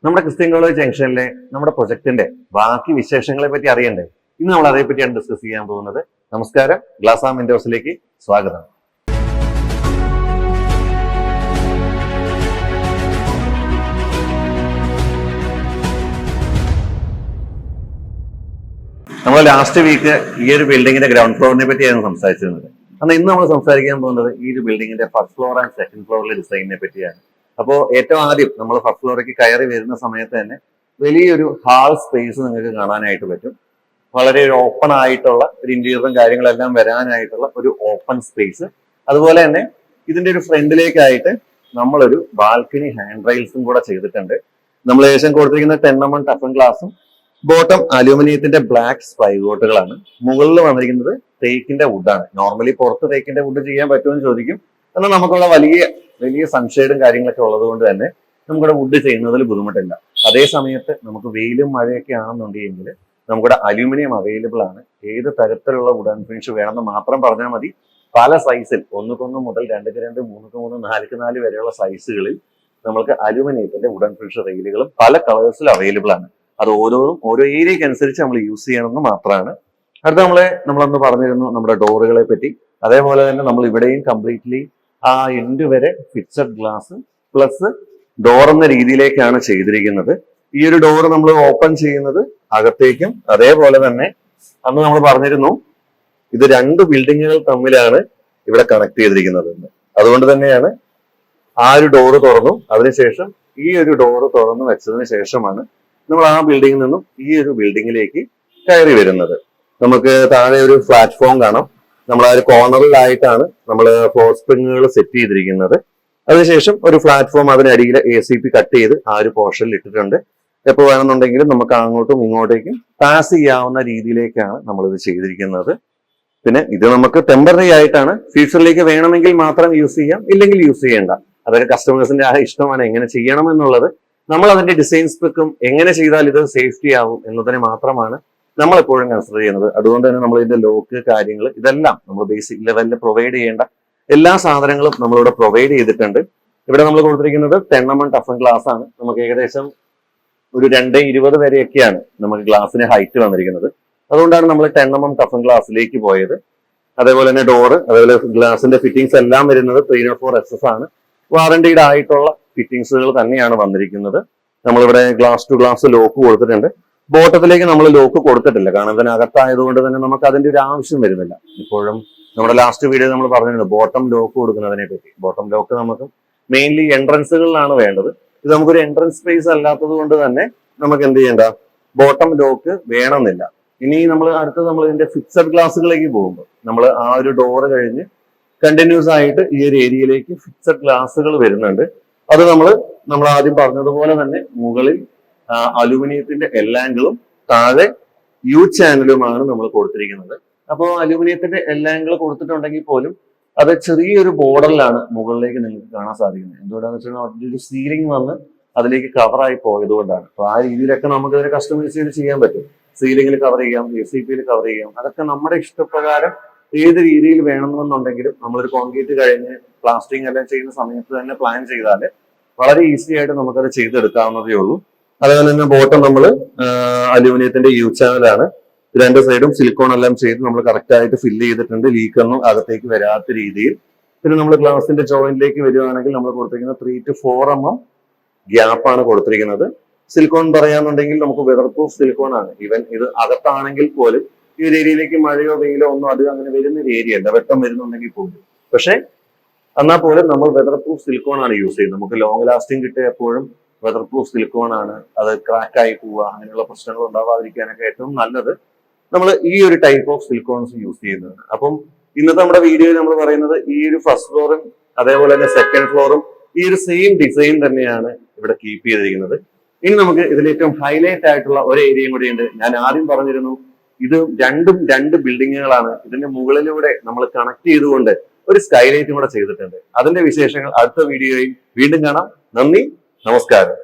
നമ്മുടെ Christian college ജംഗ്ഷനിലെ നമ്മുടെ പ്രൊജക്ടിന്റെ ബാക്കി വിശേഷങ്ങളെ പറ്റി അറിയണ്ടേ? ഇന്ന് നമ്മൾ അതേപറ്റിയാണ് ഡിസ്കസ് ചെയ്യാൻ പോകുന്നത്. നമസ്കാരം, ഗ്ലാസ് മെന്റോസിലേക്ക് സ്വാഗതം. നമ്മൾ ലാസ്റ്റ് വീക്ക് ഈ ഒരു ബിൽഡിങ്ങിന്റെ ഗ്രൗണ്ട് ഫ്ലോറിനെ പറ്റിയാണ് സംസാരിച്ചിരുന്നത്. എന്നാൽ ഇന്ന് നമ്മൾ സംസാരിക്കാൻ പോകുന്നത് ഈ ഒരു ബിൽഡിങ്ങിന്റെ ഫസ്റ്റ് ഫ്ലോർ ആൻഡ് സെക്കൻഡ് ഫ്ലോറിലെ ഡിസൈനിനെ പറ്റിയാണ്. അപ്പോൾ ഏറ്റവും ആദ്യം നമ്മൾ ഫസ്റ്റ് ഫ്ലോറിലേക്ക് കയറി വരുന്ന സമയത്ത് തന്നെ വലിയൊരു ഹാൾ സ്പേസ് നിങ്ങൾക്ക് കാണാനായിട്ട് പറ്റും. വളരെ ഒരു ഓപ്പൺ ആയിട്ടുള്ള ഒരു ഇന്റീരിയറും കാര്യങ്ങളെല്ലാം വരാനായിട്ടുള്ള ഒരു ഓപ്പൺ സ്പേസ്. അതുപോലെ തന്നെ ഇതിന്റെ ഒരു ഫ്രണ്ടിലേക്കായിട്ട് നമ്മളൊരു ബാൽക്കണി ഹാൻഡ് റെയിൽസും കൂടെ ചെയ്തിട്ടുണ്ട്. നമ്മൾ ഏകദേശം കൊടുത്തിരിക്കുന്ന 10mm ടഫൻ ഗ്ലാസും ബോട്ടം അലൂമിനിയത്തിന്റെ ബ്ലാക്ക് സ്പൈഗോട്ടുകളാണ്. മുകളിൽ വന്നിരിക്കുന്നത് തേക്കിന്റെ വുഡാണ്. നോർമലി പുറത്ത് തേക്കിന്റെ വുഡ് ചെയ്യാൻ പറ്റുമെന്ന് ചോദിക്കും. എന്നാൽ നമുക്കുള്ള വലിയ സൺഷെയ്ഡും കാര്യങ്ങളൊക്കെ ഉള്ളത് കൊണ്ട് തന്നെ നമുക്കിവിടെ വുഡ് ചെയ്യുന്നതിൽ ബുദ്ധിമുട്ടില്ല. അതേ സമയത്ത് നമുക്ക് വെയിലും മഴയൊക്കെ ആണെന്നുണ്ടെങ്കിൽ നമുക്കിവിടെ അലൂമിനിയം അവൈലബിൾ ആണ്. ഏത് തരത്തിലുള്ള വുഡൻ ഫിനിഷ് വേണമെന്ന് മാത്രം പറഞ്ഞാൽ മതി. പല സൈസിൽ 1:1 മുതൽ 2:2, 3:3, 4:4 വരെയുള്ള സൈസുകളിൽ നമുക്ക് അലൂമിനിയത്തിന്റെ വുഡൻ ഫിനിഷ് റെയിലുകളും പല കളേഴ്സിൽ അവൈലബിൾ ആണ്. അത് ഓരോന്നും ഓരോ ഏരിയക്ക് അനുസരിച്ച് നമ്മൾ യൂസ് ചെയ്യണമെന്ന് മാത്രമാണ്. അടുത്ത നമ്മളന്ന് പറഞ്ഞിരുന്നു നമ്മുടെ ഡോറുകളെ പറ്റി. അതേപോലെ തന്നെ നമ്മൾ ഇവിടെയും കംപ്ലീറ്റ്ലി ആ എൻഡ് വരെ ഫിക്സഡ് ഗ്ലാസ് പ്ലസ് ഡോർ എന്ന രീതിയിലേക്കാണ് ചെയ്തിരിക്കുന്നത്. ഈ ഒരു ഡോർ നമ്മൾ ഓപ്പൺ ചെയ്യുന്നത് അകത്തേക്കും, അതേപോലെ തന്നെ അന്ന് നമ്മൾ പറഞ്ഞിരുന്നു ഇത് 2 ബിൽഡിങ്ങുകൾ തമ്മിലാണ് ഇവിടെ കണക്ട് ചെയ്തിരിക്കുന്നത്. അതുകൊണ്ട് തന്നെയാണ് ആ ഒരു ഡോറ് തുറന്നു. അതിനുശേഷം ഈ ഒരു ഡോറ് തുറന്നു വെച്ചതിന് ശേഷമാണ് നമ്മൾ ആ ബിൽഡിങ്ങിൽ നിന്നും ഈ ഒരു ബിൽഡിങ്ങിലേക്ക് കയറി വരുന്നത്. നമുക്ക് താഴെ ഒരു പ്ലാറ്റ്ഫോം കാണാം. നമ്മൾ ആ ഒരു കോർണറിലായിട്ടാണ് നമ്മൾ ഫ്ലോർ സ്പ്രിങ്ങുകൾ സെറ്റ് ചെയ്തിരിക്കുന്നത്. അതിനുശേഷം ഒരു പ്ലാറ്റ്ഫോം അതിനടിയിൽ ACP കട്ട് ചെയ്ത് ആ ഒരു പോർഷനിൽ ഇട്ടിട്ടുണ്ട്. എപ്പോൾ വേണമെന്നുണ്ടെങ്കിലും നമുക്ക് അങ്ങോട്ടും ഇങ്ങോട്ടേക്കും പാസ് ചെയ്യാവുന്ന രീതിയിലേക്കാണ് നമ്മളിത് ചെയ്തിരിക്കുന്നത്. പിന്നെ ഇത് നമുക്ക് ടെമ്പററി ആയിട്ടാണ്. ഫ്യൂച്ചറിലേക്ക് വേണമെങ്കിൽ മാത്രം യൂസ് ചെയ്യാം, ഇല്ലെങ്കിൽ യൂസ് ചെയ്യേണ്ട. അതൊക്കെ കസ്റ്റമേഴ്സിന്റെ ആ ഇഷ്ടമാണ് എങ്ങനെ ചെയ്യണം എന്നുള്ളത്. നമ്മൾ അതിന്റെ ഡിസൈൻ സ്പെക്കും എങ്ങനെ ചെയ്താൽ ഇത് സേഫ്റ്റി ആവും എന്നതിനെ മാത്രമാണ് നമ്മൾ എപ്പോഴും കൺസിഡർ ചെയ്യുന്നത്. അതുകൊണ്ട് തന്നെ നമ്മൾ ഇതിന്റെ ലോക്ക് കാര്യങ്ങൾ ഇതെല്ലാം നമ്മൾ ബേസിക് ലെവലിൽ പ്രൊവൈഡ് ചെയ്യേണ്ട എല്ലാ സാധനങ്ങളും നമ്മളിവിടെ പ്രൊവൈഡ് ചെയ്തിട്ടുണ്ട്. ഇവിടെ നമ്മൾ കൊടുത്തിരിക്കുന്നത് 10mm ടഫൻ ഗ്ലാസ് ആണ്. നമുക്ക് ഏകദേശം ഒരു 2.20 വരെയൊക്കെയാണ് നമുക്ക് ഗ്ലാസിന് ഹൈറ്റ് വന്നിരിക്കുന്നത്. അതുകൊണ്ടാണ് നമ്മൾ 10mm ടഫൻ ഗ്ലാസ്സിലേക്ക് പോയത്. അതേപോലെ തന്നെ ഡോറ്, അതേപോലെ ഗ്ലാസിന്റെ ഫിറ്റിംഗ്സ് എല്ലാം വരുന്നത് 304 SS ആണ്. വാറന്റീഡ് ആയിട്ടുള്ള ഫിറ്റിംഗ്സുകൾ തന്നെയാണ് വന്നിരിക്കുന്നത്. നമ്മളിവിടെ ഗ്ലാസ് ടു ഗ്ലാസ് ലോക്ക് കൊടുത്തിട്ടുണ്ട്. ബോട്ടത്തിലേക്ക് നമ്മൾ ലോക്ക് കൊടുത്തിട്ടില്ല, കാരണം ഇതിനകത്തായതുകൊണ്ട് തന്നെ നമുക്ക് അതിന്റെ ഒരു ആവശ്യം വരുന്നില്ല. ഇപ്പോഴും നമ്മുടെ ലാസ്റ്റ് വീഡിയോ നമ്മൾ പറഞ്ഞിരുന്നു ബോട്ടം ലോക്ക് കൊടുക്കുന്നതിനെ പറ്റി. ബോട്ടം ലോക്ക് നമുക്ക് മെയിൻലി എൻട്രൻസുകളിലാണ് വേണ്ടത്. ഇത് നമുക്കൊരു എൻട്രൻസ് സ്പേസ് അല്ലാത്തത് കൊണ്ട് തന്നെ നമുക്ക് എന്ത് ചെയ്യേണ്ട, ബോട്ടം ലോക്ക് വേണമെന്നില്ല. ഇനി നമ്മൾ ഇതിന്റെ ഫിക്സഡ് ഗ്ലാസുകളിലേക്ക് പോകുമ്പോൾ നമ്മൾ ആ ഒരു ഡോറ് കഴിഞ്ഞ് കണ്ടിന്യൂസ് ആയിട്ട് ഈ ഒരു ഏരിയയിലേക്ക് ഫിക്സഡ് ഗ്ലാസുകൾ വരുന്നുണ്ട്. അത് നമ്മൾ ആദ്യം പറഞ്ഞതുപോലെ തന്നെ മുകളിൽ അലൂമിനിയത്തിന്റെ ആംഗിളും താഴെ യു ചാനലുമാണ് നമ്മൾ കൊടുത്തിരിക്കുന്നത്. അപ്പോൾ അലൂമിനിയത്തിന്റെ ആംഗിൾ കൊടുത്തിട്ടുണ്ടെങ്കിൽ പോലും അത് ചെറിയൊരു ബോർഡറിലാണ് മുകളിലേക്ക് നിങ്ങൾക്ക് കാണാൻ സാധിക്കുന്നത്. എന്തുകൊണ്ടാന്ന് വെച്ചാൽ ഒരു സീലിംഗ് വന്ന് അതിലേക്ക് കവറായി പോയത് കൊണ്ടാണ്. അപ്പൊ ആ രീതിയിലൊക്കെ നമുക്ക് ഇതിനെ കസ്റ്റമൈസ് ചെയ്ത് ചെയ്യാൻ പറ്റും. സീലിംഗിൽ കവർ ചെയ്യാം, ACPയിൽ കവർ ചെയ്യാം. അതൊക്കെ നമ്മുടെ ഇഷ്ടപ്രകാരം ഏത് രീതിയിൽ വേണമെന്നുണ്ടെങ്കിലും നമ്മളൊരു കോൺക്രീറ്റ് കഴിഞ്ഞ് പ്ലാസ്റ്ററിങ് എല്ലാം ചെയ്യുന്ന സമയത്ത് തന്നെ പ്ലാൻ ചെയ്താൽ വളരെ ഈസി ആയിട്ട് നമുക്കത് ചെയ്തെടുക്കാവുന്നതേ ഉള്ളൂ. അതുപോലെ തന്നെ ബോട്ടം നമ്മൾ അലൂമിനിയത്തിന്റെ യു ചാനലാണ്. 2 സൈഡും സിലിക്കോൺ എല്ലാം ചെയ്ത് നമ്മൾ കറക്റ്റ് ആയിട്ട് ഫില്ല് ചെയ്തിട്ടുണ്ട്, ലീക്കൊന്നും അകത്തേക്ക് വരാത്ത രീതിയിൽ. പിന്നെ നമ്മൾ ഗ്ലാസിന്റെ ജോയിന്റിലേക്ക് വരികയാണെങ്കിൽ നമ്മൾ കൊടുത്തിരിക്കുന്നത് 3 to 4 ഗ്യാപ്പാണ് കൊടുത്തിരിക്കുന്നത്. സിലിക്കോൺ പറയാന്നുണ്ടെങ്കിൽ നമുക്ക് വെതർ പ്രൂഫ് സിലിക്കോൺ ആണ്. ഈവൻ ഇത് അകത്താണെങ്കിൽ പോലും ഈ ഒരു ഏരിയയിലേക്ക് മഴയോ വെയിലോ ഒന്നും അധികം അങ്ങനെ വരുന്ന ഒരു ഏരിയ അല്ല, വെട്ടം വരുന്നുണ്ടെങ്കിൽ പോലും. പക്ഷെ എന്നാൽ പോലും നമ്മൾ വെതർ പ്രൂഫ് സിലിക്കോൺ ആണ് യൂസ് ചെയ്യുന്നത്. നമുക്ക് ലോങ് ലാസ്റ്റിംഗ് കിട്ടിയ എപ്പോഴും വെതർ പ്രൂഫ് സിലിക്കോൺ ആണ്. അത് ക്രാക്കായി പോവുക അങ്ങനെയുള്ള പ്രശ്നങ്ങൾ ഉണ്ടാവാതിരിക്കാനൊക്കെ ഏറ്റവും നല്ലത് നമ്മൾ ഈ ഒരു ടൈപ്പ് ഓഫ് സിലിക്കോൺസ് യൂസ് ചെയ്യുന്നത്. അപ്പം ഇന്നത്തെ നമ്മുടെ വീഡിയോയിൽ നമ്മൾ പറയുന്നത് ഈ ഒരു ഫസ്റ്റ് ഫ്ലോറും അതേപോലെ തന്നെ സെക്കൻഡ് ഫ്ലോറും ഈ ഒരു സെയിം ഡിസൈൻ തന്നെയാണ് ഇവിടെ കീപ്പ് ചെയ്തിരിക്കുന്നത്. ഇനി നമുക്ക് ഇതിൽ ഏറ്റവും ഹൈലൈറ്റ് ആയിട്ടുള്ള ഒരു ഏരിയയും കൂടി ഉണ്ട്. ഞാൻ ആദ്യം പറഞ്ഞിരുന്നു ഇത് രണ്ടും 2 ബിൽഡിങ്ങുകളാണ്. ഇതിന്റെ മുകളിലൂടെ നമ്മൾ കണക്ട് ചെയ്തുകൊണ്ട് ഒരു സ്കൈലൈറ്റും കൂടെ ചെയ്തിട്ടുണ്ട്. അതിന്റെ വിശേഷങ്ങൾ അടുത്ത വീഡിയോയിൽ വീണ്ടും കാണാം. നന്ദി, നമസ്കാരം.